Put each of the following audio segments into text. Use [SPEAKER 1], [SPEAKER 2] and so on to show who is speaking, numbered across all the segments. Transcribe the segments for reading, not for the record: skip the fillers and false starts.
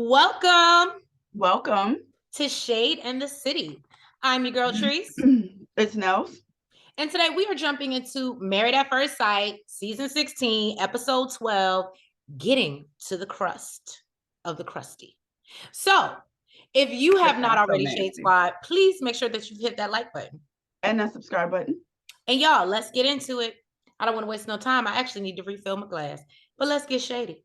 [SPEAKER 1] Welcome
[SPEAKER 2] Welcome
[SPEAKER 1] to Shade and the City. I'm your girl, Treese.
[SPEAKER 2] It's Nels.
[SPEAKER 1] And today we are jumping into Married at First Sight, Season 16, Episode 12, Getting to the Crust of the Crusty. So, if you have not already, Shade Squad, please make sure that you've hit that like button.
[SPEAKER 2] And that subscribe button.
[SPEAKER 1] And y'all, let's get into it. I don't want to waste no time. I actually need to refill my glass. But let's get shady.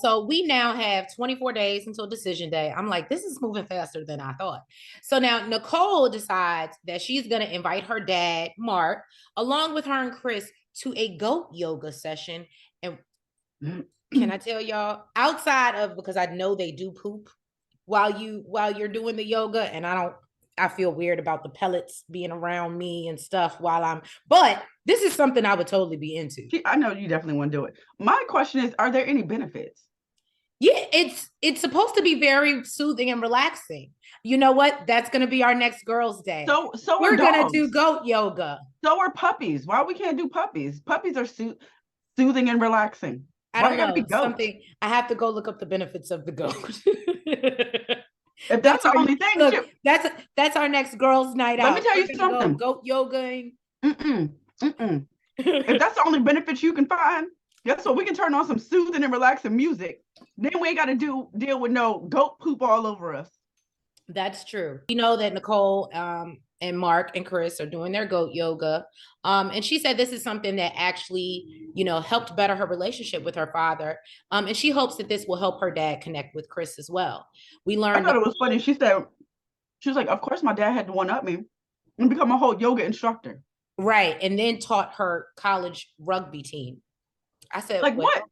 [SPEAKER 1] So we now have 24 days until decision day. I'm like, this is moving faster than I thought. So now Nicole decides that she's going to invite her dad, Mark, along with her and Chris to a goat yoga session. And can I tell y'all, outside of, because I know they do poop while you're doing the yoga, and I feel weird about the pellets being around me and stuff but this is something I would totally be into.
[SPEAKER 2] I know you definitely want to do it. My question is, are there any benefits?
[SPEAKER 1] Yeah, it's supposed to be very soothing and relaxing. You know what? That's going to be our next girls' day.
[SPEAKER 2] So
[SPEAKER 1] we're going to do goat yoga.
[SPEAKER 2] So are puppies. Why we can't do puppies? Puppies are soothing and relaxing.
[SPEAKER 1] I don't know. Something I have to go look up the benefits of the goat.
[SPEAKER 2] If that's the only thing,
[SPEAKER 1] look, that's our next girls' night out.
[SPEAKER 2] Let me tell you something.
[SPEAKER 1] Goat yogaing.
[SPEAKER 2] If that's the only benefits you can find, guess what? We can turn on some soothing and relaxing music. Then we ain't got to deal with no goat poop all over us.
[SPEAKER 1] That's true. You know that Nicole and Mark and Chris are doing their goat yoga. And she said this is something that actually, helped better her relationship with her father. And she hopes that this will help her dad connect with Chris as well. We learned.
[SPEAKER 2] I thought it was funny. She was like, of course my dad had to one-up me and become a whole yoga instructor.
[SPEAKER 1] Right. And then taught her college rugby team. I said,
[SPEAKER 2] like, what?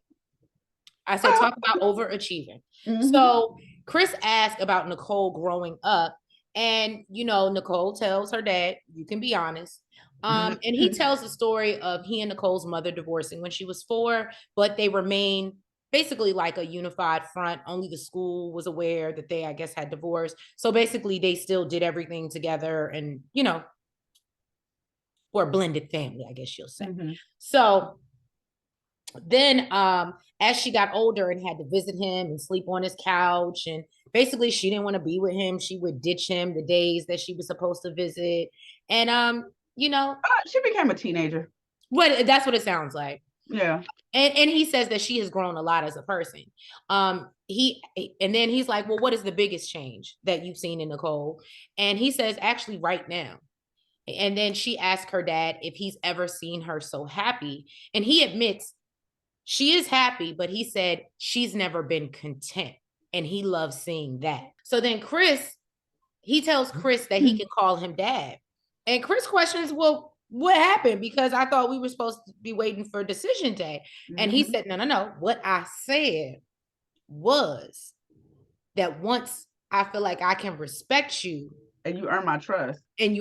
[SPEAKER 1] I said, talk about overachieving. Mm-hmm. So Chris asked about Nicole growing up. And, Nicole tells her dad, you can be honest. And he tells the story of he and Nicole's mother divorcing when she was 4, but they remain basically like a unified front. Only the school was aware that they, I guess, had divorced. So basically they still did everything together and, or a blended family, I guess you'll say. Mm-hmm. So then as she got older and had to visit him and sleep on his couch, and basically she didn't want to be with him, she would ditch him the days that she was supposed to visit. And
[SPEAKER 2] she became a teenager.
[SPEAKER 1] That's what it sounds like.
[SPEAKER 2] Yeah.
[SPEAKER 1] And he says that she has grown a lot as a person. And then he's like, well, what is the biggest change that you've seen in Nicole? And he says, actually right now. And then she asked her dad if he's ever seen her so happy. And he admits she is happy, but he said she's never been content. And he loves seeing that. So then he tells Chris that he can call him dad. And Chris questions, well, what happened? Because I thought we were supposed to be waiting for decision day. Mm-hmm. And he said, no. What I said was that once I feel like I can respect you.
[SPEAKER 2] And you earn my trust.
[SPEAKER 1] And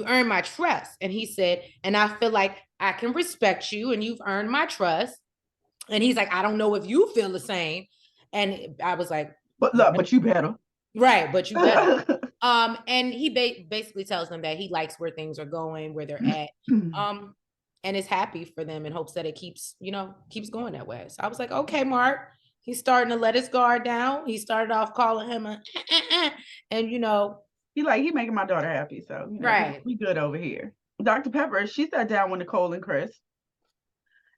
[SPEAKER 1] he said, and I feel like I can respect you and you've earned my trust. And he's like, I don't know if you feel the same. And I was like,
[SPEAKER 2] but you better.
[SPEAKER 1] Right, but you better. And he basically tells them that he likes where things are going, where they're at. And is happy for them and hopes that it keeps going that way. So I was like, okay, Mark. He's starting to let his guard down. He started off calling him and
[SPEAKER 2] he making my daughter happy. So
[SPEAKER 1] right.
[SPEAKER 2] We good over here. Dr. Pepper, she sat down with Nicole and Chris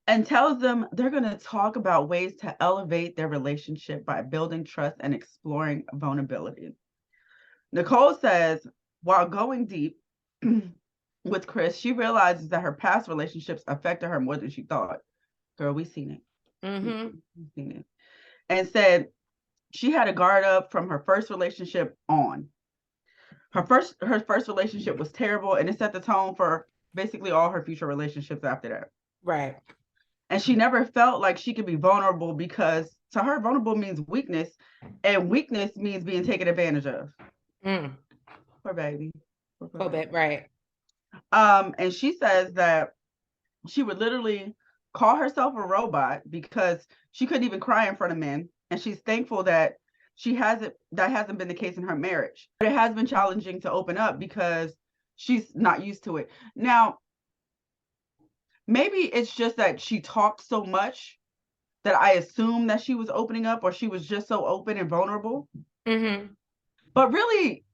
[SPEAKER 2] and tells them they're going to talk about ways to elevate their relationship by building trust and exploring vulnerability. Nicole says, while going deep with Chris, she realizes that her past relationships affected her more than she thought. Girl, we seen it.
[SPEAKER 1] Mm-hmm.
[SPEAKER 2] We've seen it. And said she had a guard up from her first relationship on. Her first relationship was terrible, and it set the tone for basically all her future relationships after that.
[SPEAKER 1] Right.
[SPEAKER 2] And she never felt like she could be vulnerable because to her, vulnerable means weakness, and weakness means being taken advantage of. her baby.
[SPEAKER 1] Right.
[SPEAKER 2] And she says that she would literally call herself a robot because she couldn't even cry in front of men, and she's thankful that that hasn't been the case in her marriage. But it has been challenging to open up because she's not used to it. Now, maybe it's just that she talked so much that I assume that she was opening up, or she was just so open and vulnerable.
[SPEAKER 1] Mm-hmm.
[SPEAKER 2] But really,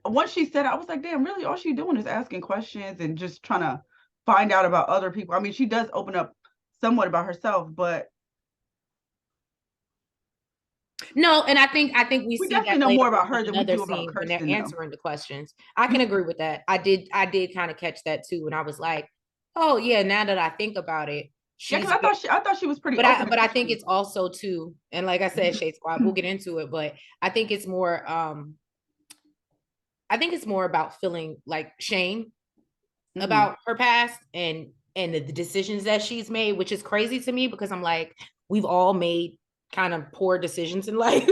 [SPEAKER 2] once she said it, I was like, damn, really all she's doing is asking questions and just trying to find out about other people. I mean, she does open up somewhat about herself, but
[SPEAKER 1] no, and I think we see
[SPEAKER 2] definitely
[SPEAKER 1] that
[SPEAKER 2] know
[SPEAKER 1] later
[SPEAKER 2] more about
[SPEAKER 1] on
[SPEAKER 2] her
[SPEAKER 1] in
[SPEAKER 2] than we
[SPEAKER 1] another
[SPEAKER 2] do about
[SPEAKER 1] scene when they're
[SPEAKER 2] Kirsten, though.
[SPEAKER 1] answering the questions. I can agree with that. I did kind of catch that too, and I was like, oh yeah, now that I think about it,
[SPEAKER 2] Yeah,
[SPEAKER 1] she's.
[SPEAKER 2] because I thought she was pretty
[SPEAKER 1] But
[SPEAKER 2] open.
[SPEAKER 1] I think it's also too, and like I said, Shade Squad, we'll get into it, but I think it's more I think it's more about feeling like shame about her past and the decisions that she's made, which is crazy to me because I'm like, we've all made kind of poor decisions in life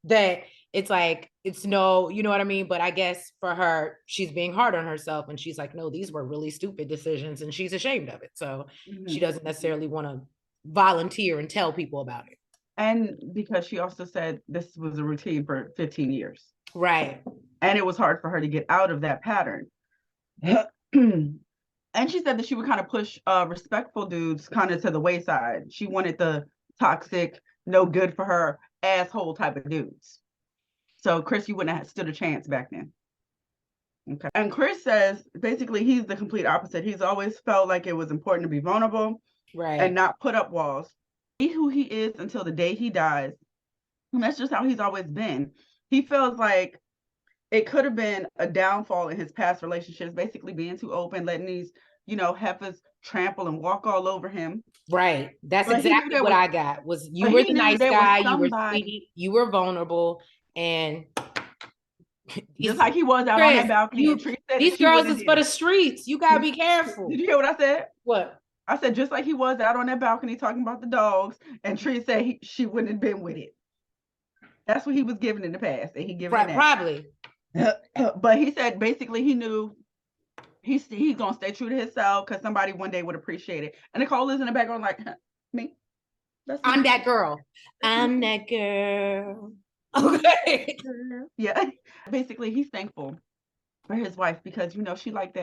[SPEAKER 1] that it's like, it's no, you know what I mean? But I guess for her, she's being hard on herself and she's like, no, these were really stupid decisions and she's ashamed of it. So she doesn't necessarily want to volunteer and tell people about it.
[SPEAKER 2] And because she also said this was a routine for 15 years.
[SPEAKER 1] Right.
[SPEAKER 2] And it was hard for her to get out of that pattern. And she said that she would kind of push respectful dudes kind of to the wayside. She wanted the toxic, no good for her, asshole type of dudes. So Chris, you wouldn't have stood a chance back then. Okay. And Chris says basically he's the complete opposite. He's always felt like it was important to be vulnerable,
[SPEAKER 1] right,
[SPEAKER 2] and not put up walls. Be who he is until the day he dies. And that's just how he's always been. He feels like it could have been a downfall in his past relationships, basically being too open, letting these, heifers trample and walk all over him.
[SPEAKER 1] Right. That's exactly what I got. Was you were the nice guy, you were sweet, you were vulnerable, and
[SPEAKER 2] just like he was out on that balcony.
[SPEAKER 1] These girls is for the streets. You gotta be careful.
[SPEAKER 2] Did you hear what I said?
[SPEAKER 1] What?
[SPEAKER 2] I said just like he was out on that balcony talking about the dogs, and Tree said she wouldn't have been with it. That's what he was giving in the past, and he given it
[SPEAKER 1] probably.
[SPEAKER 2] But he said basically he knew he's gonna stay true to himself because somebody one day would appreciate it. And Nicole is in the background like, me.
[SPEAKER 1] I'm that girl. I'm that girl. Okay.
[SPEAKER 2] Yeah. Basically, he's thankful for his wife because she liked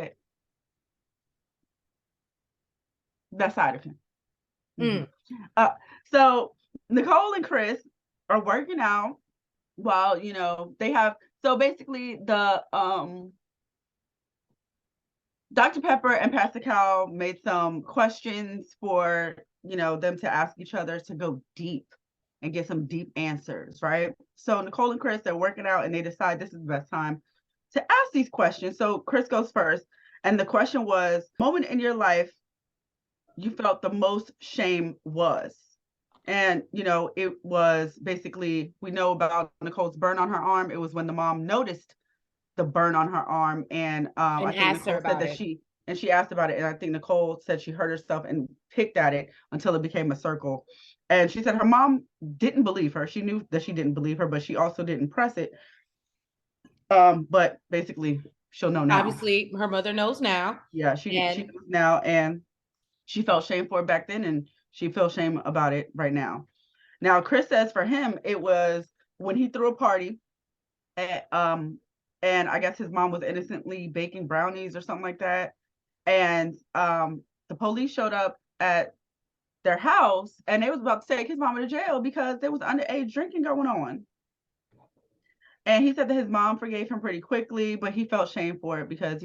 [SPEAKER 2] that side of him. So Nicole and Chris are working out while they have. So basically, the Dr. Pepper and Pastor Cal made some questions for them to ask each other to go deep and get some deep answers, right? So Nicole and Chris, they're working out and they decide this is the best time to ask these questions. So Chris goes first, and the question was, moment in your life you felt the most shame was. And it was basically, we know about Nicole's burn on her arm. It was when the mom noticed the burn on her arm, and I think Nicole said that she asked about it, and I think Nicole said she hurt herself and picked at it until it became a circle. And she said her mom didn't believe her. She knew that she didn't believe her, but she also didn't press it. But basically, she'll know now.
[SPEAKER 1] Obviously, her mother knows now.
[SPEAKER 2] Yeah, she knows now, and she felt shame for it back then, and she feels shame about it right now. Now, Chris says for him, it was when he threw a party at, and I guess his mom was innocently baking brownies or something like that. And the police showed up at their house, and they was about to take his mama to jail because there was underage drinking going on. And he said that his mom forgave him pretty quickly, but he felt shame for it because,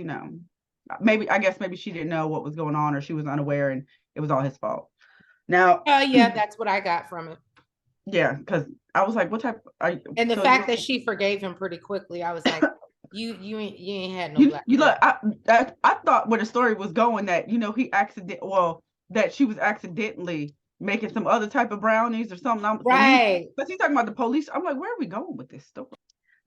[SPEAKER 2] maybe she didn't know what was going on, or she was unaware, and it was all his fault. Now,
[SPEAKER 1] yeah, that's what I got from it.
[SPEAKER 2] Yeah, because I was like, what type?
[SPEAKER 1] And the fact that she forgave him pretty quickly, I was like, you ain't had no black.
[SPEAKER 2] Look, I thought where the story was going that that she was accidentally making some other type of brownies or something.
[SPEAKER 1] Right.
[SPEAKER 2] But he's talking about the police. I'm like, where are we going with this story?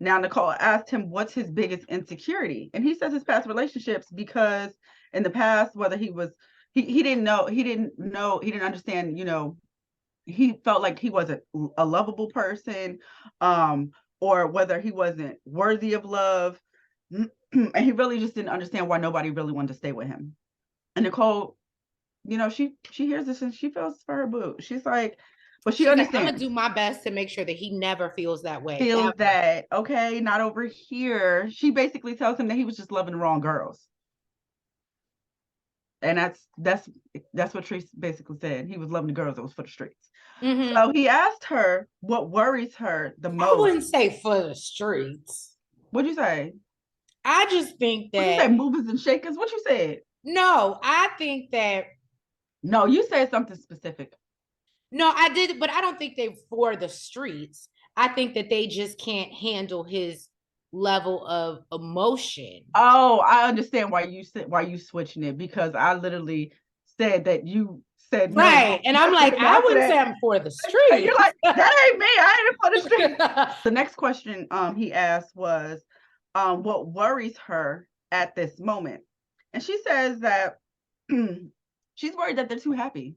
[SPEAKER 2] Now, Nicole asked him what's his biggest insecurity, and he says his past relationships, because in the past, whether he didn't understand, he felt like he wasn't a lovable person, or whether he wasn't worthy of love. And he really just didn't understand why nobody really wanted to stay with him. And Nicole, she hears this and she feels for her boo. She's like, but she
[SPEAKER 1] She's like, I'm gonna
[SPEAKER 2] understands.
[SPEAKER 1] do my best to make sure that he never feels that way.
[SPEAKER 2] Feels that, okay, not over here. She basically tells him that he was just loving the wrong girls. And that's what Trace basically said. He was loving the girls that was for the streets. So he asked her what worries her the most.
[SPEAKER 1] I wouldn't say for the streets.
[SPEAKER 2] What'd you say?
[SPEAKER 1] I just think that.
[SPEAKER 2] What you say, movers and shakers? What you said?
[SPEAKER 1] No, I think that.
[SPEAKER 2] No, you said something specific.
[SPEAKER 1] No, I did, but I don't think they for the streets. I think that they just can't handle his level of emotion.
[SPEAKER 2] Oh, I understand why you switching it, because I literally said that you said
[SPEAKER 1] right,
[SPEAKER 2] no.
[SPEAKER 1] And I'm like, I wouldn't say I'm for the streets.
[SPEAKER 2] You're like, that ain't me. I ain't for the streets. The next question he asked was, what worries her at this moment, and she says that she's worried that they're too happy.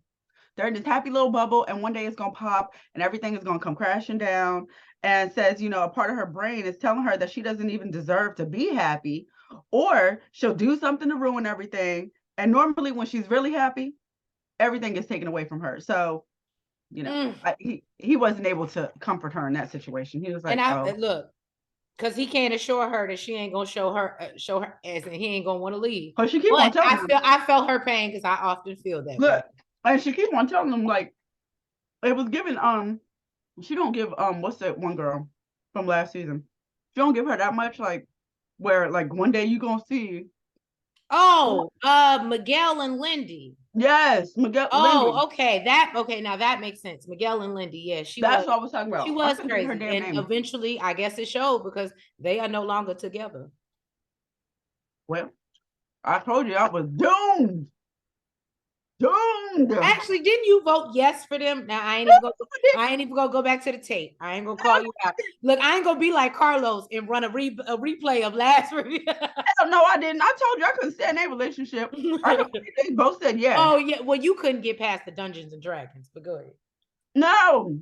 [SPEAKER 2] They're in this happy little bubble, and one day it's gonna pop and everything is gonna come crashing down. And says, a part of her brain is telling her that she doesn't even deserve to be happy, or she'll do something to ruin everything. And normally when she's really happy, everything is taken away from her. So, he wasn't able to comfort her in that situation. He was like,
[SPEAKER 1] look, because he can't assure her that she ain't gonna show her as and he ain't gonna want to leave.
[SPEAKER 2] But she keep on telling him.
[SPEAKER 1] I felt her pain because I often feel that.
[SPEAKER 2] Look, and she keep on telling him, like, it was given she don't give what's that one girl from last season? She don't give her that much, like, where like one day you gonna see.
[SPEAKER 1] Oh, Miguel and Lindy.
[SPEAKER 2] Yes, Miguel.
[SPEAKER 1] Oh,
[SPEAKER 2] Lindy.
[SPEAKER 1] okay. Now that makes sense. Miguel and Lindy. Yeah,
[SPEAKER 2] That's what I was talking about.
[SPEAKER 1] She was crazy, her damn name. Eventually, I guess it showed because they are no longer together.
[SPEAKER 2] Well, I told you I was doomed. Doomed.
[SPEAKER 1] Actually, didn't you vote yes for them? Now I ain't even gonna go back to the tape. I ain't gonna call you out. Look, I ain't gonna be like Carlos and run a replay of last review.
[SPEAKER 2] Hell no, I didn't. I told you I couldn't stand their relationship. I know they both said yes.
[SPEAKER 1] Oh yeah, well you couldn't get past the Dungeons and Dragons, but go ahead.
[SPEAKER 2] No,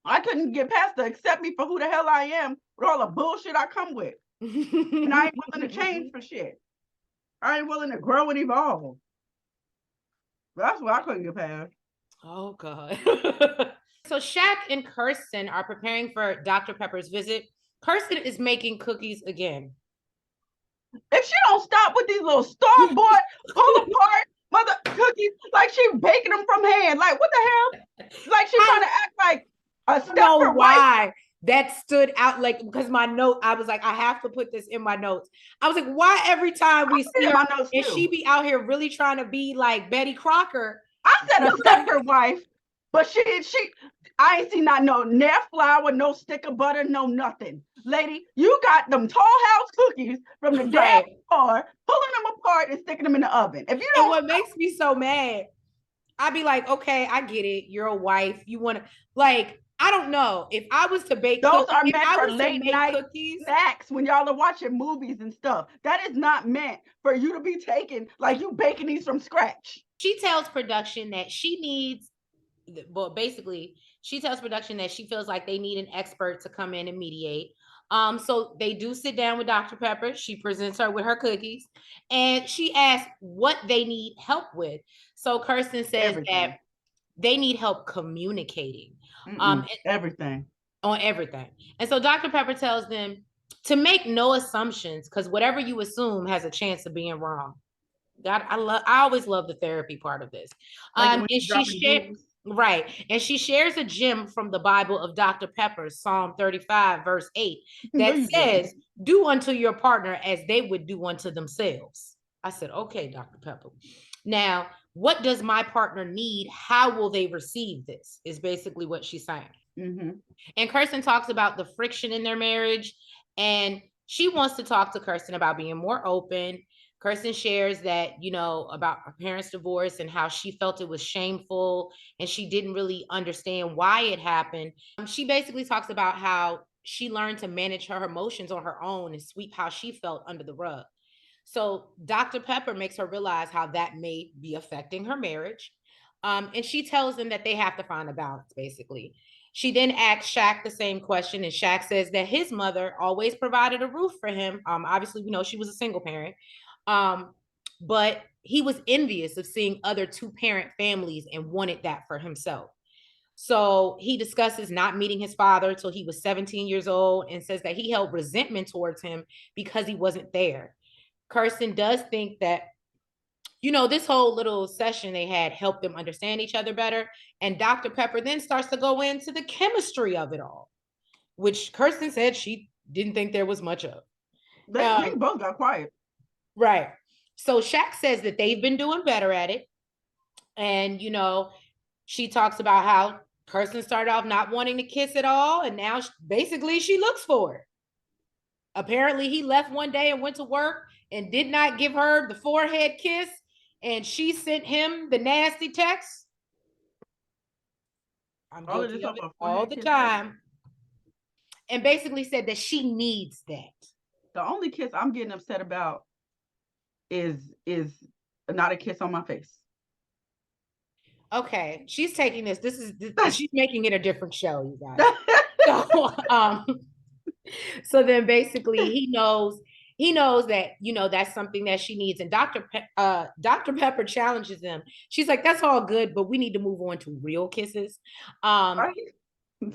[SPEAKER 2] I couldn't get past the accept me for who the hell I am with all the bullshit I come with, and I ain't willing to change for shit. I ain't willing to grow and evolve. That's what I couldn't get past.
[SPEAKER 1] Oh, God. So Shaq and Kirsten are preparing for Dr. Pepper's visit. Kirsten is making cookies again.
[SPEAKER 2] If she don't stop with these little store-bought, pull apart mother cookies, like she baking them from hand. Like, what the hell? Like she's trying to act like a Stepford wife.
[SPEAKER 1] That stood out, like, because my note, I was like, I have to put this in my notes. I was like, why every time we see her and she be out here really trying to be like Betty Crocker?
[SPEAKER 2] I said a Stepford wife, but I ain't seen no nair flour, no stick of butter, no nothing. Lady, you got them Tall House cookies from the damn bar, pulling them apart and sticking them in the oven. If you don't,
[SPEAKER 1] and what makes me so mad, I'd be like, okay, I get it. You're a wife. You want to, like, I don't know. If I was to bake
[SPEAKER 2] those are meant for late night snacks when y'all are watching movies and stuff. That is not meant for you to be taking, like you baking these from scratch.
[SPEAKER 1] She tells production that she needs, well, basically, she tells production that she feels like they need an expert to come in and mediate. So they do sit down with Dr. Pepper. She presents her with her cookies and she asks what they need help with. So Kirsten says that they need help communicating.
[SPEAKER 2] Everything.
[SPEAKER 1] On everything. And so Dr. Pepper tells them to make no assumptions because whatever you assume has a chance of being wrong. God, I always love the therapy part of this. And she shares a gem from the Bible of Dr. Pepper, Psalm 35, verse 8, that says, do unto your partner as they would do unto themselves. I said, okay, Dr. Pepper. Now, what does my partner need? How will they receive this? Is basically what she's saying. And Kirsten talks about the friction in their marriage, and she wants to talk to Kirsten about being more open. Kirsten shares that, about her parents' divorce and how she felt it was shameful and she didn't really understand why it happened. She basically talks about how she learned to manage her emotions on her own and sweep how she felt under the rug. So Dr. Pepper makes her realize how that may be affecting her marriage. And she tells them that they have to find a balance, basically. She then asks Shaq the same question, and Shaq says that his mother always provided a roof for him. Obviously, we know she was a single parent, but he was envious of seeing other two-parent families and wanted that for himself. So he discusses not meeting his father till he was 17 years old and says that he held resentment towards him because he wasn't there. Kirsten does think that, this whole little session they had helped them understand each other better. And Dr. Pepper then starts to go into the chemistry of it all, which Kirsten said she didn't think there was much of.
[SPEAKER 2] They both got quiet.
[SPEAKER 1] Right. So Shaq says that they've been doing better at it. And, she talks about how Kirsten started off not wanting to kiss at all. And now basically she looks for it. Apparently he left one day and went to work and did not give her the forehead kiss. And she sent him the nasty text. I'm guilty of it all the time. And basically said that she needs that.
[SPEAKER 2] The only kiss I'm getting upset about is not a kiss on my face.
[SPEAKER 1] Okay, she's taking this. She's making it a different show, you guys. So then basically he knows that, that's something that she needs. And Dr. Pepper challenges them. She's like, that's all good, but we need to move on to real kisses. Right.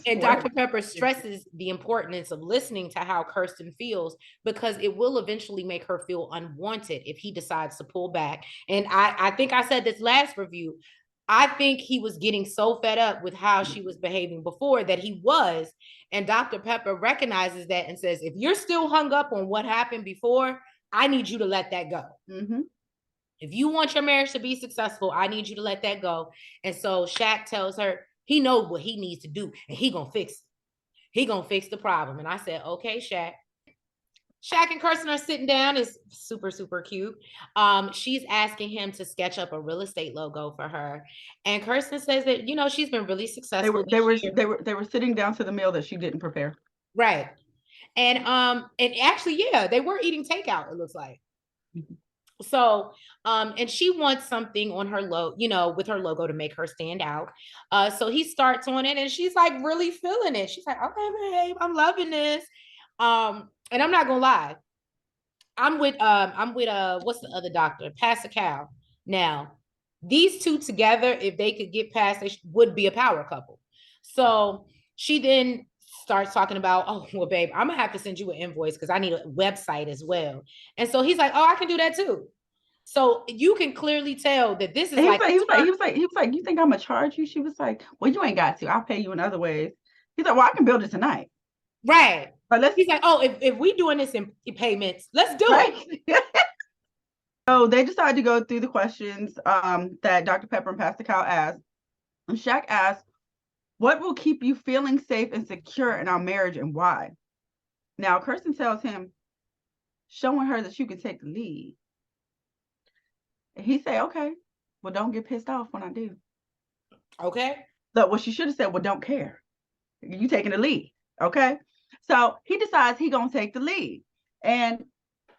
[SPEAKER 1] And Dr. Pepper stresses the importance of listening to how Kirsten feels, because it will eventually make her feel unwanted if he decides to pull back. And I think I said this last review. I think he was getting so fed up with how she was behaving before that he was. And Dr. Pepper recognizes that and says, if you're still hung up on what happened before, I need you to let that go. Mm-hmm. If you want your marriage to be successful, I need you to let that go. And so Shaq tells her he knows what he needs to do and he gonna fix it. He gonna fix the problem. And I said, okay, Shaq. Shaq and Kirsten are sitting down. It's super, super cute. She's asking him to sketch up a real estate logo for her. And Kirsten says that, she's been really successful.
[SPEAKER 2] They were sitting down to the meal that she didn't prepare.
[SPEAKER 1] Right. And actually, yeah, they were eating takeout, it looks like. Mm-hmm. So, and she wants something on her logo, with her logo to make her stand out. So he starts on it and she's like really feeling it. She's like, okay, babe, I'm loving this. And I'm not gonna lie, I'm with what's the other doctor, Pascal. Now, these two together, if they could get past, they would be a power couple. So she then starts talking about, oh, well, babe, I'm gonna have to send you an invoice because I need a website as well. And so he's like, oh, I can do that too. So you can clearly tell that this is
[SPEAKER 2] he was like, you think I'm gonna charge you? She was like, well, you ain't got to. I'll pay you in other ways. He's like, well, I can build it tonight.
[SPEAKER 1] Right. But he's like, oh, if we doing this in payments, let's do it.
[SPEAKER 2] So they decided to go through the questions that Dr. Pepper and Pascal asked. And Shaq asked, what will keep you feeling safe and secure in our marriage and why? Now, Kirsten tells him, showing her that you can take the lead. And he say, okay, well, don't get pissed off when I do.
[SPEAKER 1] Okay.
[SPEAKER 2] But what she should have said, well, don't care. You taking the lead. Okay. So he decides he gonna take the lead. And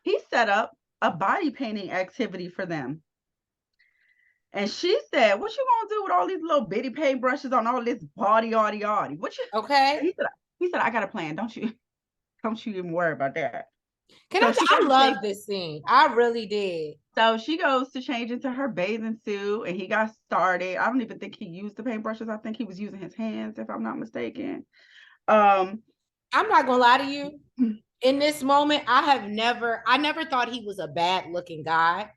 [SPEAKER 2] he set up a body painting activity for them. And she said, what you gonna do with all these little bitty paintbrushes on all this body? What you
[SPEAKER 1] okay?
[SPEAKER 2] He said, I got a plan. Don't you even worry about that.
[SPEAKER 1] I love this scene. I really did.
[SPEAKER 2] So she goes to change into her bathing suit and he got started. I don't even think he used the paintbrushes. I think he was using his hands, if I'm not mistaken.
[SPEAKER 1] I'm not gonna lie to you. In this moment, I never thought he was a bad looking guy.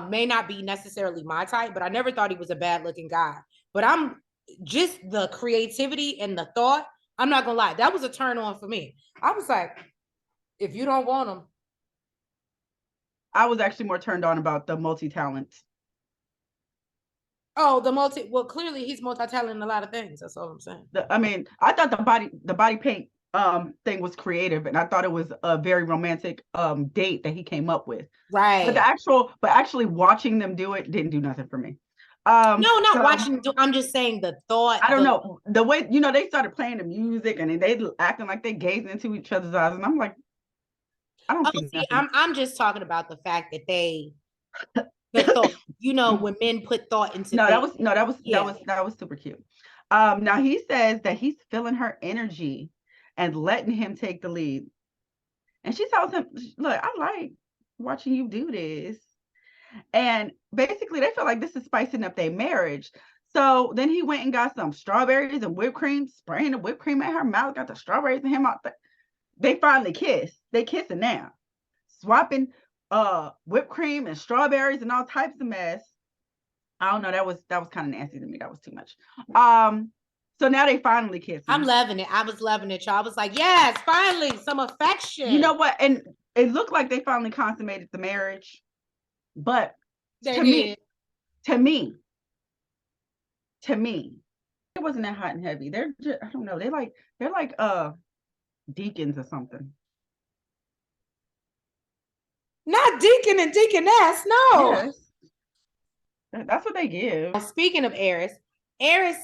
[SPEAKER 1] May not be necessarily my type, but I never thought he was a bad looking guy. But I'm just the creativity and the thought. I'm not gonna lie, that was a turn on for me. I was like, if you don't want him.
[SPEAKER 2] I was actually more turned on about the multi-talent.
[SPEAKER 1] Oh, well, clearly he's multi-talented in a lot of things. That's all I'm saying.
[SPEAKER 2] I thought the body paint thing was creative, and I thought it was a very romantic date that he came up with.
[SPEAKER 1] Right.
[SPEAKER 2] But actually watching them do it didn't do nothing for me.
[SPEAKER 1] No, not watching. I'm just saying the thought.
[SPEAKER 2] I don't know the way they started playing the music and they acting like they gazing into each other's eyes, and I'm like, I don't see.
[SPEAKER 1] I'm just talking about the fact that they. The thought, when men put thought into
[SPEAKER 2] that was super cute. Now he says that he's feeling her energy and letting him take the lead. And she tells him, look, I like watching you do this. And basically they feel like this is spicing up their marriage. So then he went and got some strawberries and whipped cream, spraying the whipped cream at her mouth, got the strawberries in him out there. They finally kiss. They kissing now. Swapping whipped cream and strawberries and all types of mess. I don't know. That was kind of nasty to me. That was too much. So now they finally kissing.
[SPEAKER 1] I'm loving it. I was loving it, y'all. I was like, yes, finally, some affection.
[SPEAKER 2] You know what? And it looked like they finally consummated the marriage. But to me, it wasn't that hot and heavy. They're just, I don't know. They're like deacons or something.
[SPEAKER 1] Not deacon and deaconess, no.
[SPEAKER 2] Yes. That's what they give.
[SPEAKER 1] Speaking of Eris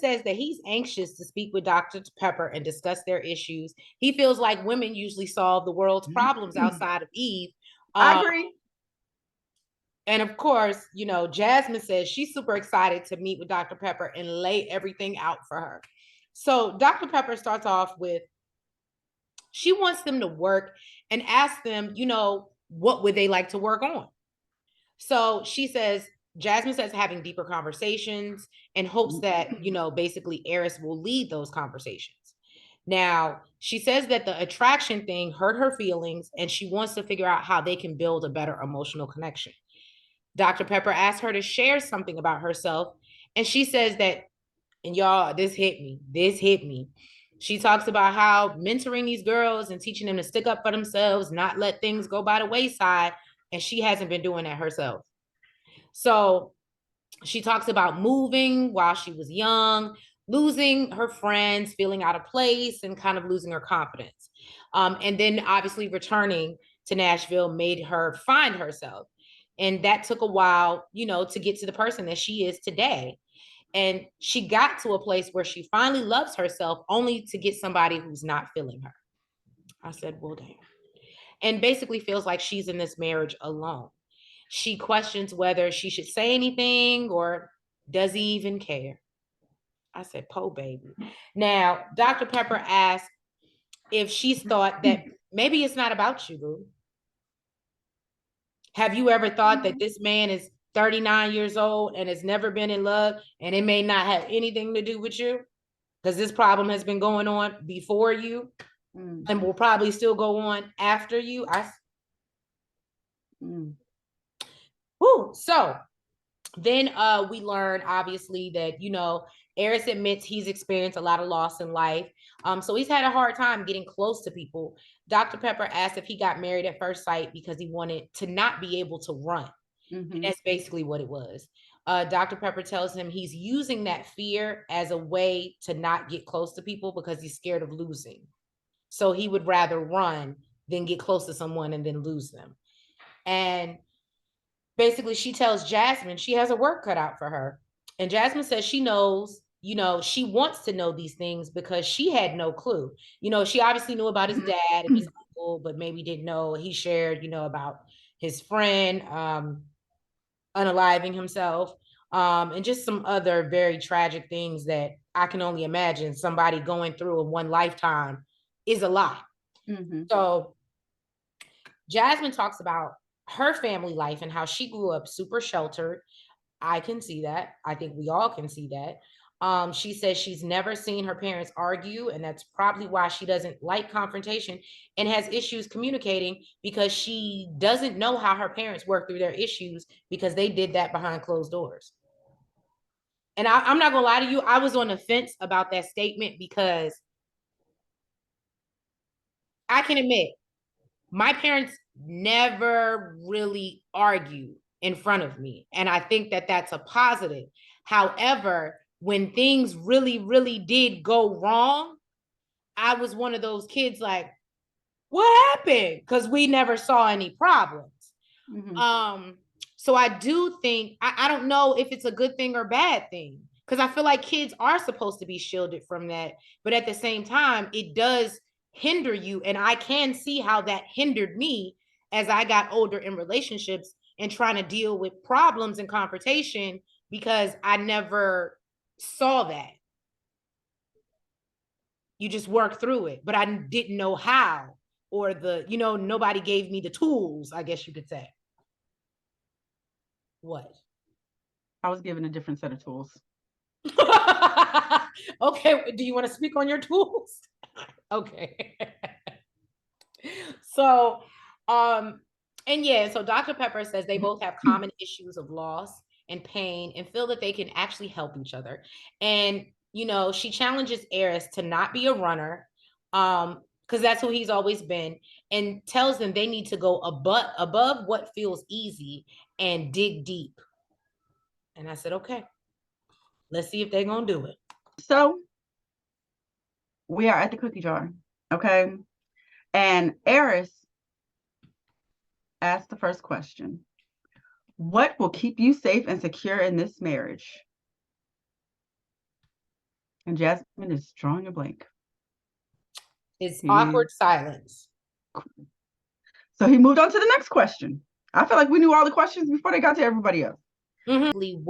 [SPEAKER 1] says that he's anxious to speak with Dr. Pepper and discuss their issues. He feels like women usually solve the world's problems outside of Eve.
[SPEAKER 2] I agree.
[SPEAKER 1] And of course, you know, Jasmine says she's super excited to meet with Dr. Pepper and lay everything out for her. So Dr. Pepper starts off with, she wants them to work and ask them, you know, what would they like to work on? So she says, Jasmine says having deeper conversations and hopes that, you know, basically Eris will lead those conversations. Now, she says that the attraction thing hurt her feelings and she wants to figure out how they can build a better emotional connection. Dr. Pepper asked her to share something about herself, and she says that, and y'all, this hit me. She talks about how mentoring these girls and teaching them to stick up for themselves, not let things go by the wayside, and she hasn't been doing that herself. So she talks about moving while she was young, losing her friends, feeling out of place, and kind of losing her confidence. And then obviously returning to Nashville made her find herself. And that took a while, you know, to get to the person that she is today. And she got to a place where she finally loves herself only to get somebody who's not feeling her. I said, well, damn. And basically feels like she's in this marriage alone. She questions whether she should say anything or does he even care? I said, po baby. Now, Dr. Pepper asked if she's thought that maybe it's not about you, boo. Have you ever thought that this man is 39 years old and has never been in love and it may not have anything to do with you? Because this problem has been going on before you and will probably still go on after you. So then we learn obviously that, you know, Eris admits he's experienced a lot of loss in life. So he's had a hard time getting close to people. Dr. Pepper asked if he got married at first sight because he wanted to not be able to run. And that's basically what it was. Dr. Pepper tells him he's using that fear as a way to not get close to people because he's scared of losing. So he would rather run than get close to someone and then lose them. And basically she tells Jasmine she has a work cut out for her. And Jasmine says she knows, you know, she wants to know these things because she had no clue. You know, she obviously knew about his dad and his uncle, but maybe didn't know he shared, you know, about his friend unaliving himself, and just some other very tragic things that I can only imagine somebody going through in one lifetime is a lot. So Jasmine talks about her family life and how she grew up super sheltered. I can see that. I think we all can see that. She says she's never seen her parents argue, and that's probably why she doesn't like confrontation and has issues communicating because she doesn't know how her parents work through their issues because they did that behind closed doors. And I'm not gonna lie to you, I was on the fence about that statement because I can admit my parents never really argued in front of me. And I think that that's a positive. However, when things really, really did go wrong, I was one of those kids like, what happened? Because we never saw any problems. So I do think, I don't know if it's a good thing or bad thing, because I feel like kids are supposed to be shielded from that. But at the same time, it does hinder you. And I can see how that hindered me as I got older in relationships and trying to deal with problems and confrontation because I never saw that. You just work through it. But I didn't know how, or nobody gave me the tools, I guess you could say. What?
[SPEAKER 2] I was given a different set of tools.
[SPEAKER 1] Okay, do you want to speak on your tools? Okay. So, so Dr. Pepper says they both have common issues of loss and pain and feel that they can actually help each other. And, she challenges Eris to not be a runner, because that's who he's always been, and tells them they need to go above what feels easy and dig deep. And I said, okay, let's see if they're going to do it.
[SPEAKER 2] So we are at the cookie jar, okay? And Eris asked the first question. What will keep you safe and secure in this marriage? And Jasmine is drawing a blank.
[SPEAKER 1] It's awkward silence.
[SPEAKER 2] So he moved on to the next question. I feel like we knew all the questions before they got to everybody else.
[SPEAKER 1] Mm-hmm.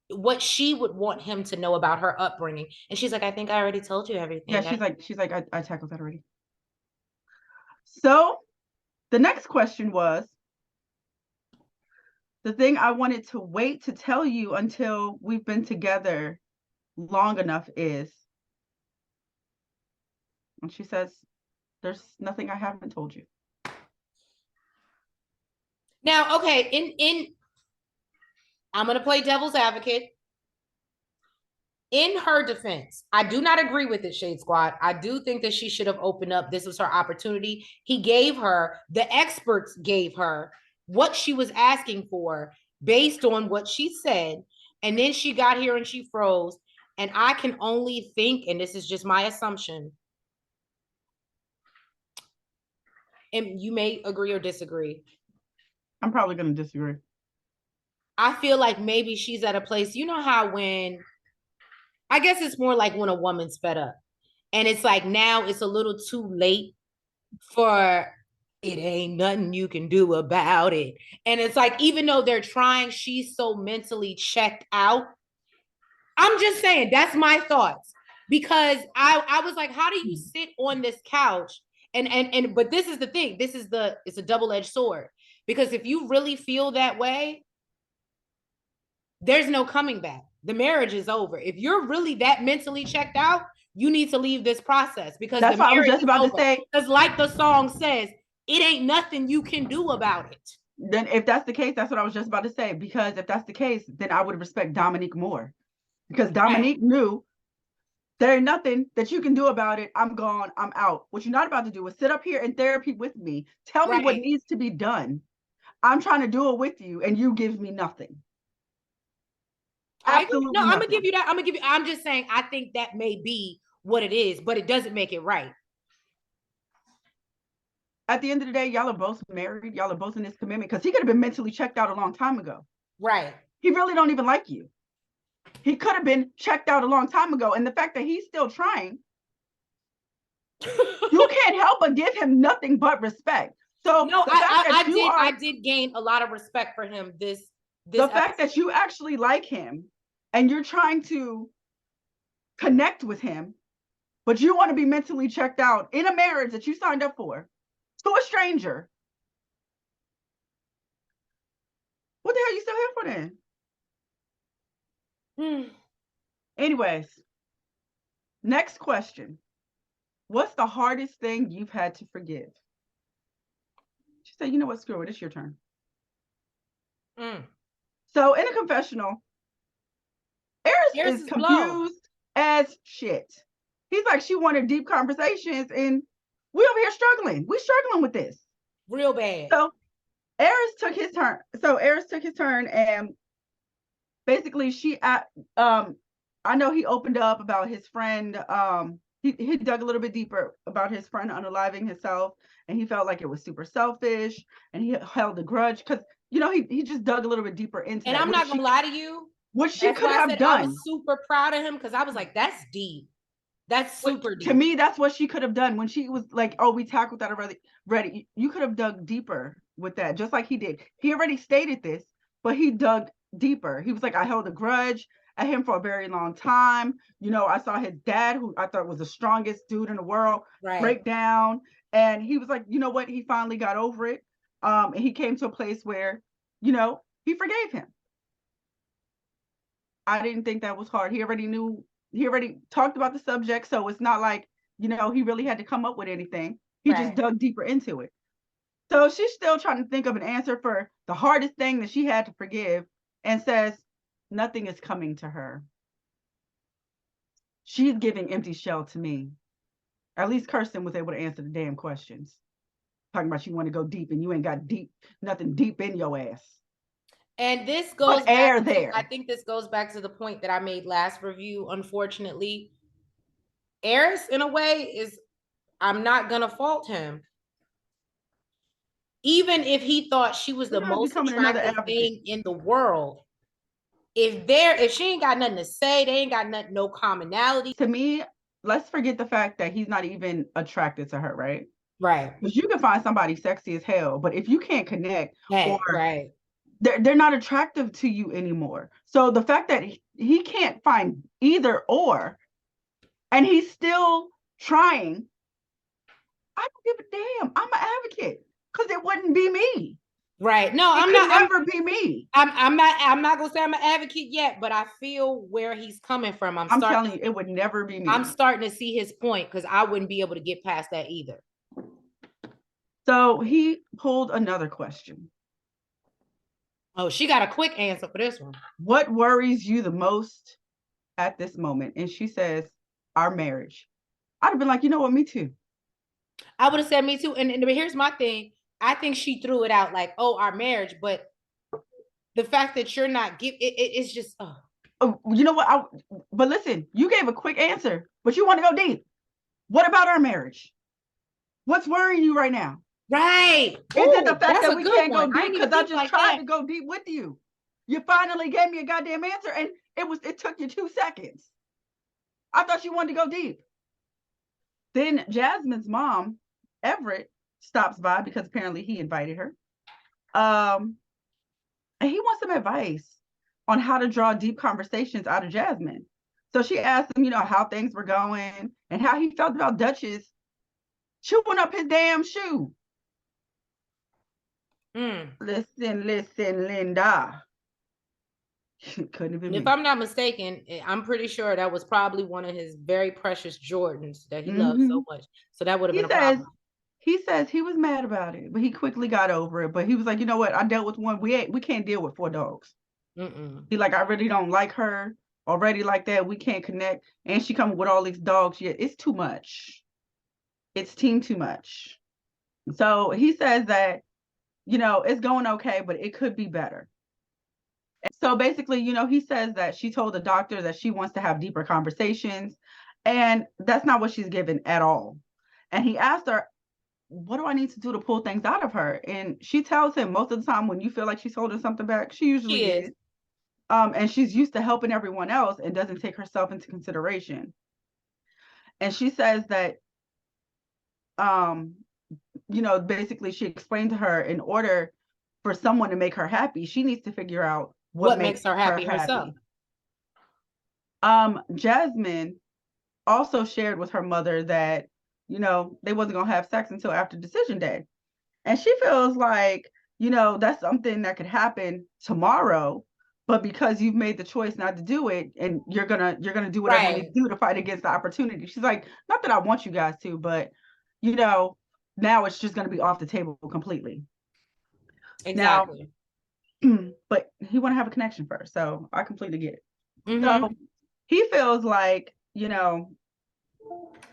[SPEAKER 1] What she would want him to know about her upbringing. And she's like, I think I already told you everything.
[SPEAKER 2] Yeah, she's like, I tackled that already. So the next question was, the thing I wanted to wait to tell you until we've been together long enough is, and she says, there's nothing I haven't told you.
[SPEAKER 1] Now, okay, I'm going to play devil's advocate. In her defense, I do not agree with it, Shade Squad. I do think that she should have opened up. This was her opportunity. He gave her, the experts gave her what she was asking for based on what she said. And then she got here and she froze. And I can only think, and this is just my assumption, and you may agree or disagree.
[SPEAKER 2] I'm probably going to disagree.
[SPEAKER 1] I feel like maybe she's at a place, you know how I guess it's more like when a woman's fed up and it's like, now it's a little too late for it ain't nothing you can do about it. And it's like, even though they're trying, she's so mentally checked out. I'm just saying, that's my thoughts, because I was like, how do you sit on this couch? But this is the thing. It's a double-edged sword, because if you really feel that way, there's no coming back. The marriage is over. If you're really that mentally checked out, you need to leave this process, because
[SPEAKER 2] that's what I was just about to say.
[SPEAKER 1] Because like the song says, it ain't nothing you can do about it.
[SPEAKER 2] Then if that's the case, that's what I was just about to say. Because if that's the case, then I would respect Dominique more. Because Dominique knew there ain't nothing that you can do about it. I'm gone. I'm out. What you're not about to do is sit up here in therapy with me. Tell me what needs to be done. I'm trying to do it with you, and you give me nothing. Absolutely.
[SPEAKER 1] No, I'm gonna give you that. I'm just saying, I think that may be what it is, but it doesn't make it right.
[SPEAKER 2] At the end of the day, y'all are both married. Y'all are both in this commitment, because he could have been mentally checked out a long time ago.
[SPEAKER 1] Right.
[SPEAKER 2] He really don't even like you. He could have been checked out a long time ago. And the fact that he's still trying, you can't help but give him nothing but respect. So
[SPEAKER 1] no, I did gain a lot of respect for him. The
[SPEAKER 2] fact that you actually like him and you're trying to connect with him, but you want to be mentally checked out in a marriage that you signed up for to a stranger. What the hell are you still here for then? Anyways, next question. What's the hardest thing you've had to forgive? She said, you know what, screw it, it's your turn. So in a confessional, Eris is confused as shit. He's like, she wanted deep conversations, and we over here struggling. We're struggling with this.
[SPEAKER 1] Real bad.
[SPEAKER 2] So Eris took his turn. And basically I know he opened up about his friend. He dug a little bit deeper about his friend unaliving himself, and he felt like it was super selfish, and he held a grudge because, he just dug a little bit deeper into
[SPEAKER 1] and
[SPEAKER 2] that.
[SPEAKER 1] I'm not gonna lie to you,
[SPEAKER 2] what she could have done.
[SPEAKER 1] I was super proud of him, because I was like, that's deep. That's super deep.
[SPEAKER 2] To me, that's what she could have done when she was like, oh, we tackled that already. You could have dug deeper with that, just like he did. He already stated this, but he dug deeper. He was like, I held a grudge, at him for a very long time. You know, I saw his dad, who I thought was the strongest dude in the world, break down. And he was like, you know what? He finally got over it. And he came to a place where, you know, he forgave him. I didn't think that was hard. He already talked about the subject. So it's not like, you know, he really had to come up with anything. He just dug deeper into it. So she's still trying to think of an answer for the hardest thing that she had to forgive, and says nothing is coming to her. She's giving empty shell to me. At least Kirsten was able to answer the damn questions. Talking about you want to go deep and you ain't got nothing deep in your ass.
[SPEAKER 1] And this goes back to, I think this goes back to the point that I made last review. Unfortunately, Eris, in a way, I'm not gonna fault him. Even if he thought she was the most attractive thing in the world, if she ain't got nothing to say, they ain't got no commonality.
[SPEAKER 2] To me, let's forget the fact that he's not even attracted to her, right?
[SPEAKER 1] Right.
[SPEAKER 2] Because you can find somebody sexy as hell, but if you can't connect, or
[SPEAKER 1] right,
[SPEAKER 2] they're not attractive to you anymore. So the fact that he can't find either or, and he's still trying, I don't give a damn. I'm an advocate, because it wouldn't be me.
[SPEAKER 1] Right. No,
[SPEAKER 2] I'm not ever be me.
[SPEAKER 1] I'm not gonna say I'm an advocate yet, but I feel where he's coming from.
[SPEAKER 2] I'm telling you, it would never be me.
[SPEAKER 1] I'm starting to see his point, because I wouldn't be able to get past that either.
[SPEAKER 2] So he pulled another question.
[SPEAKER 1] Oh, she got a quick answer for this one.
[SPEAKER 2] What worries you the most at this moment? And she says, our marriage. I'd have been like, you know what, me too.
[SPEAKER 1] I would have said me too. And here's my thing. I think she threw it out like, oh, our marriage, but the fact that you're not it's just
[SPEAKER 2] you know what? But listen, you gave a quick answer, but you want to go deep. What about our marriage? What's worrying you right now?
[SPEAKER 1] Right.
[SPEAKER 2] Is it the fact that we can't go deep? Because I just tried to go deep with you. You finally gave me a goddamn answer, and it took you 2 seconds. I thought you wanted to go deep. Then Jasmine's mom, Everett, stops by because apparently he invited her. And he wants some advice on how to draw deep conversations out of Jasmine. So she asked him, you know, how things were going and how he felt about Duchess chewing up his damn shoe. Listen, Linda. Couldn't have been me.
[SPEAKER 1] If I'm not mistaken, I'm pretty sure that was probably one of his very precious Jordans that he loved so much. So that would have been a problem.
[SPEAKER 2] He says he was mad about it, but he quickly got over it. But he was like, you know what? I dealt with one. We can't deal with 4 dogs. He like, I really don't like her already like that. We can't connect. And she coming with all these dogs. Yeah, it's too much. It's too much. So he says that, you know, it's going okay, but it could be better. So basically, you know, he says that she told the doctor that she wants to have deeper conversations, and that's not what she's given at all. And he asked her, what do I need to do to pull things out of her? And she tells him most of the time when you feel like she's holding something back, she usually is. And she's used to helping everyone else and doesn't take herself into consideration. And she says that, you know, basically she explained to her, in order for someone to make her happy, she needs to figure out what makes her happy herself. Jasmine also shared with her mother that, you know, they wasn't going to have sex until after decision day. And she feels like, you know, that's something that could happen tomorrow, but because you've made the choice not to do it, and you're gonna do whatever you need to do to fight against the opportunity. She's like, not that I want you guys to, but, you know, now it's just going to be off the table completely. Exactly. Now, but he want to have a connection first, so I completely get it. So he feels like, you know,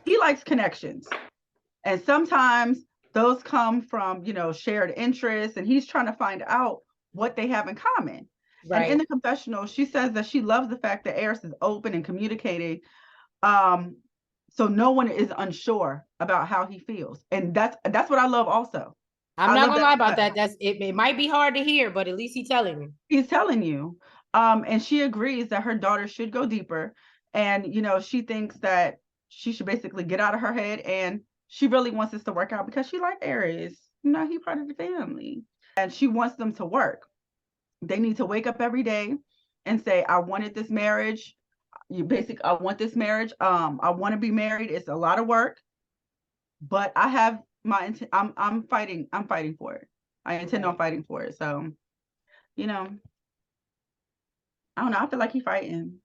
[SPEAKER 2] he likes connections, and sometimes those come from, you know, shared interests, and he's trying to find out what they have in common. And in the confessional, she says that she loves the fact that Eris is open and communicating, so no one is unsure about how he feels, and that's what I love also.
[SPEAKER 1] I'm not gonna lie about that. It might be hard to hear, but at least he's telling you.
[SPEAKER 2] He's telling you. And she agrees that her daughter should go deeper. And, you know, she thinks that she should basically get out of her head, and she really wants this to work out because she likes Aries. You know, he's part of the family. And she wants them to work. They need to wake up every day and say, I wanted this marriage. I want this marriage. I want to be married. It's a lot of work, but I have I'm fighting for it. I intend on fighting for it. So, you know, I don't know. I feel like he's fighting.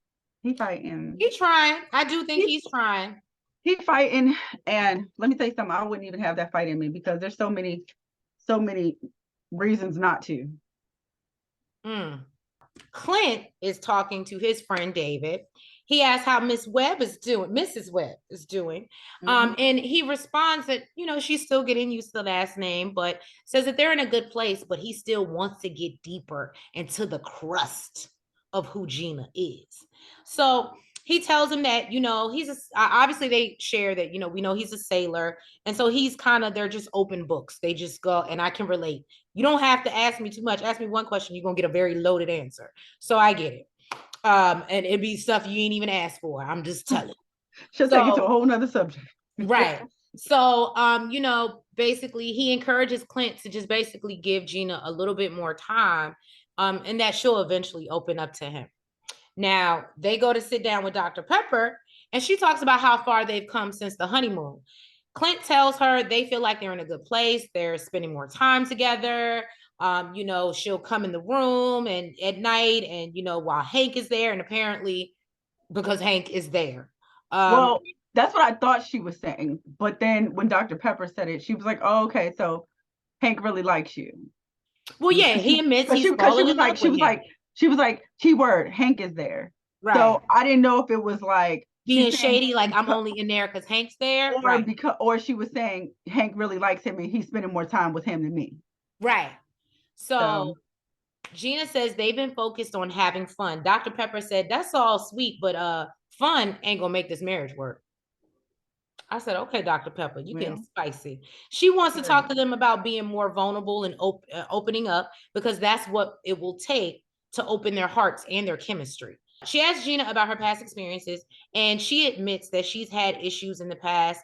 [SPEAKER 2] He's
[SPEAKER 1] trying. I do think he's trying.
[SPEAKER 2] He's fighting. And let me tell you something. I wouldn't even have that fight in me because there's so many reasons not to.
[SPEAKER 1] Clint is talking to his friend David. He asks how Mrs. Webb is doing. And he responds that, she's still getting used to the last name, but says that they're in a good place, but he still wants to get deeper into the crust of who Gina is. So he tells him that, obviously they share that, we know he's a sailor. And so they're just open books. They just go, and I can relate. You don't have to ask me too much. Ask me one question, you're going to get a very loaded answer. So I get it. And it'd be stuff you ain't even asked for. I'm just telling.
[SPEAKER 2] She'll take it to a whole nother subject.
[SPEAKER 1] Right. So, basically he encourages Clint to just basically give Gina a little bit more time, and that she'll eventually open up to him. Now, they go to sit down with Dr. Pepper, and she talks about how far they've come since the honeymoon. Clint tells her they feel like they're in a good place. They're spending more time together. She'll come in the room and at night, and, while Hank is there, and apparently because Hank is there.
[SPEAKER 2] Well, that's what I thought she was saying. But then when Dr. Pepper said it, she was like, oh, okay, so Hank really likes you.
[SPEAKER 1] Well, yeah, he admits he's falling in love with him.
[SPEAKER 2] She was like, keyword, Hank is there.
[SPEAKER 1] Right.
[SPEAKER 2] So I didn't know if it was like
[SPEAKER 1] being shady, like I'm only in there because Hank's there.
[SPEAKER 2] Or she was saying Hank really likes him and he's spending more time with him than me.
[SPEAKER 1] Right. So Gina says they've been focused on having fun. Dr. Pepper said, that's all sweet, but fun ain't gonna make this marriage work. I said, okay, Dr. Pepper, you getting spicy. She wants to talk to them about being more vulnerable and opening up, because that's what it will take to open their hearts and their chemistry. She asked Gina about her past experiences, and she admits that she's had issues in the past,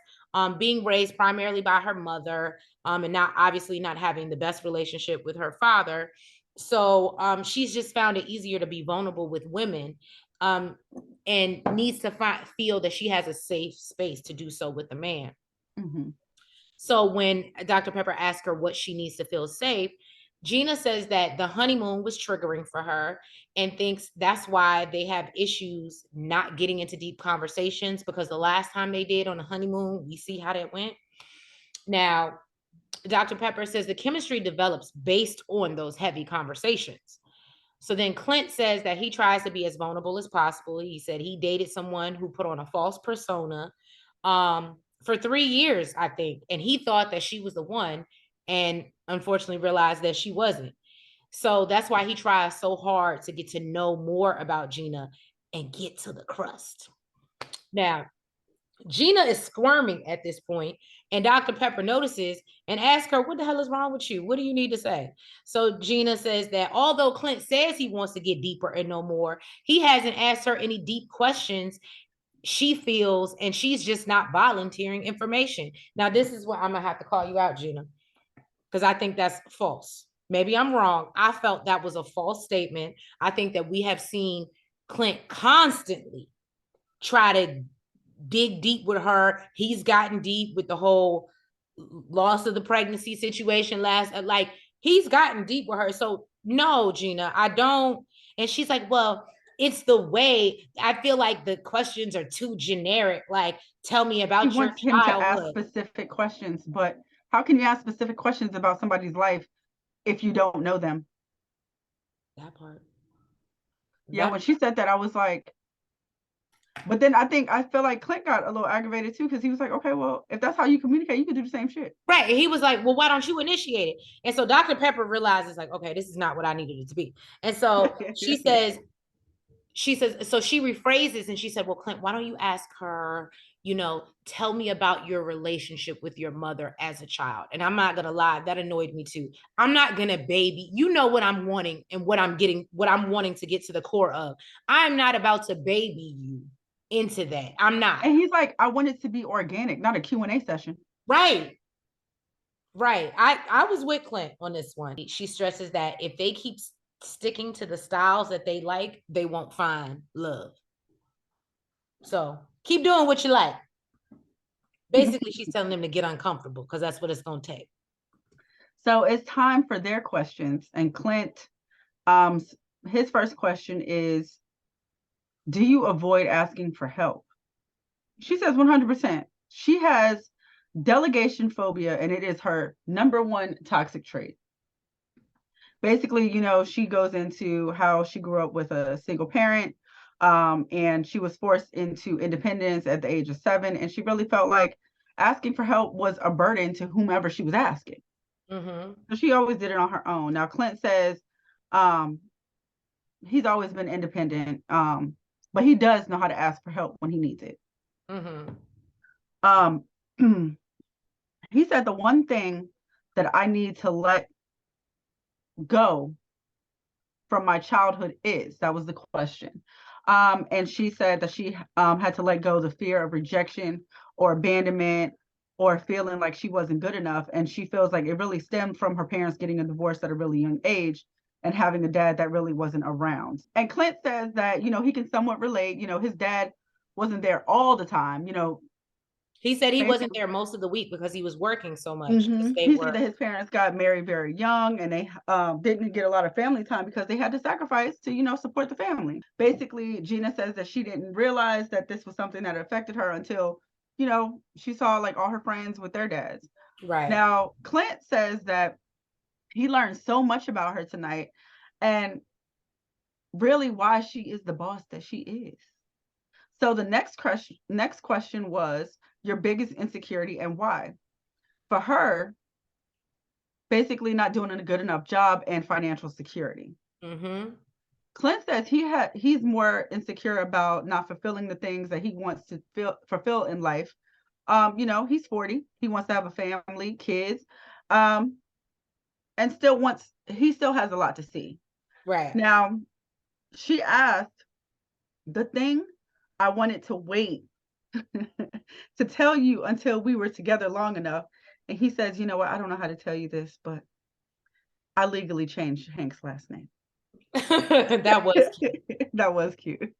[SPEAKER 1] being raised primarily by her mother, and not having the best relationship with her father. So she's just found it easier to be vulnerable with women, and needs to feel that she has a safe space to do so with a man. So when Dr. Pepper asks her what she needs to feel safe, Gina says that the honeymoon was triggering for her and thinks that's why they have issues not getting into deep conversations, because the last time they did on the honeymoon, we see how that went. Now, Dr. Pepper says the chemistry develops based on those heavy conversations. So then Clint says that he tries to be as vulnerable as possible. He said he dated someone who put on a false persona for 3 years, I think. And he thought that she was the one, and unfortunately realized that she wasn't. So that's why he tries so hard to get to know more about Gina and get to the crust. Now, Gina is squirming at this point, and Dr. Pepper notices and asks her, what the hell is wrong with you? What do you need to say? So Gina says that although Clint says he wants to get deeper and know more, he hasn't asked her any deep questions, she feels, and she's just not volunteering information. Now, this is what I'm going to have to call you out, Gina, because I think that's false. Maybe I'm wrong. I felt that was a false statement. I think that we have seen Clint constantly try to dig deep with her. He's gotten deep with the whole loss of the pregnancy situation he's gotten deep with her. So no, Gina, I don't. And she's like, well, it's the way. I feel like the questions are too generic. Like, tell me about your childhood. He wants him to
[SPEAKER 2] ask specific questions, but how can you ask specific questions about somebody's life if you don't know them?
[SPEAKER 1] That part.
[SPEAKER 2] Yeah, when she said that, I was like, but then I feel like Clint got a little aggravated too, because he was like, okay, well, if that's how you communicate, you can do the same shit.
[SPEAKER 1] Right. And he was like, well, why don't you initiate it? And so Dr. Pepper realizes, like, okay, this is not what I needed it to be. And so she says, so she rephrases and she said, well, Clint, why don't you ask her, tell me about your relationship with your mother as a child? And I'm not going to lie, that annoyed me too. I'm not going to baby, what I'm wanting and what I'm wanting to get to the core of. I'm not about to baby you into that. I'm not.
[SPEAKER 2] And he's like, I want it to be organic, not a Q&A session.
[SPEAKER 1] Right. I was with Clint on this one. She stresses that if they keep sticking to the styles that they like, they won't find love. So keep doing what you like. Basically, she's telling them to get uncomfortable because that's what it's going to take.
[SPEAKER 2] So it's time for their questions. And Clint, his first question is, do you avoid asking for help? She says 100%. She has delegation phobia, and it is her #1 toxic trait. Basically, she goes into how she grew up with a single parent, and she was forced into independence at the age of 7, and she really felt like asking for help was a burden to whomever she was asking.
[SPEAKER 1] Mm-hmm.
[SPEAKER 2] So she always did it on her own. Now, Clint says he's always been independent, but he does know how to ask for help when he needs it.
[SPEAKER 1] Mm-hmm.
[SPEAKER 2] He said the one thing that I need to let go from my childhood is, that was the question. And she said that she had to let go of the fear of rejection or abandonment or feeling like she wasn't good enough. And she feels like it really stemmed from her parents getting a divorce at a really young age and having a dad that really wasn't around. And Clint says that, he can somewhat relate. His dad wasn't there all the time.
[SPEAKER 1] He said he wasn't there most of the week because he was working so much.
[SPEAKER 2] He said that his parents got married very young, and they didn't get a lot of family time because they had to sacrifice to, support the family. Basically, Gina says that she didn't realize that this was something that affected her until, she saw like all her friends with their dads.
[SPEAKER 1] Right.
[SPEAKER 2] Now, Clint says that he learned so much about her tonight and really why she is the boss that she is. So the next question was your biggest insecurity and why. For her, basically not doing a good enough job and financial security.
[SPEAKER 1] Mm-hmm.
[SPEAKER 2] Clint says he's more insecure about not fulfilling the things that he wants to fulfill in life. He's 40. He wants to have a family, kids, and he still has a lot to see.
[SPEAKER 1] Right.
[SPEAKER 2] Now, she asked, the thing I wanted to wait to tell you until we were together long enough. And he says, you know what? I don't know how to tell you this, but I legally changed Hank's last name.
[SPEAKER 1] That was cute.
[SPEAKER 2] That was cute.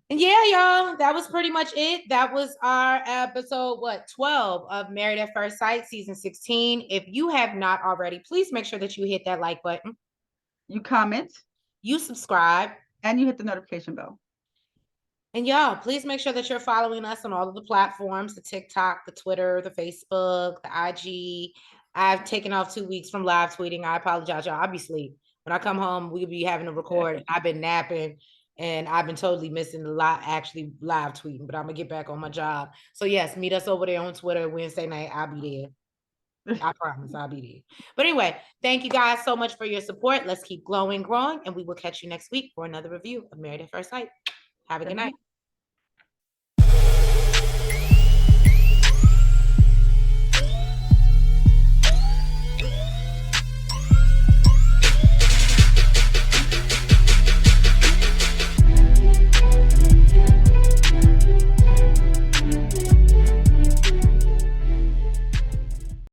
[SPEAKER 1] And yeah, y'all, that was pretty much it. That was our episode, 12 of Married at First Sight, season 16. If you have not already, please make sure that you hit that like button.
[SPEAKER 2] You comment.
[SPEAKER 1] You subscribe.
[SPEAKER 2] And you hit the notification bell.
[SPEAKER 1] And y'all, please make sure that you're following us on all of the platforms, the TikTok, the Twitter, the Facebook, the IG. I've taken off 2 weeks from live tweeting. I apologize, y'all. I'll be asleep. When I come home, we'll be having to record. I've been napping and I've been totally missing a lot, actually live tweeting, but I'm going to get back on my job. So yes, meet us over there on Twitter Wednesday night. I'll be there. I promise I'll be there. But anyway, thank you guys so much for your support. Let's keep glowing, growing, and we will catch you next week for another review of Married at First Sight. Have a good night.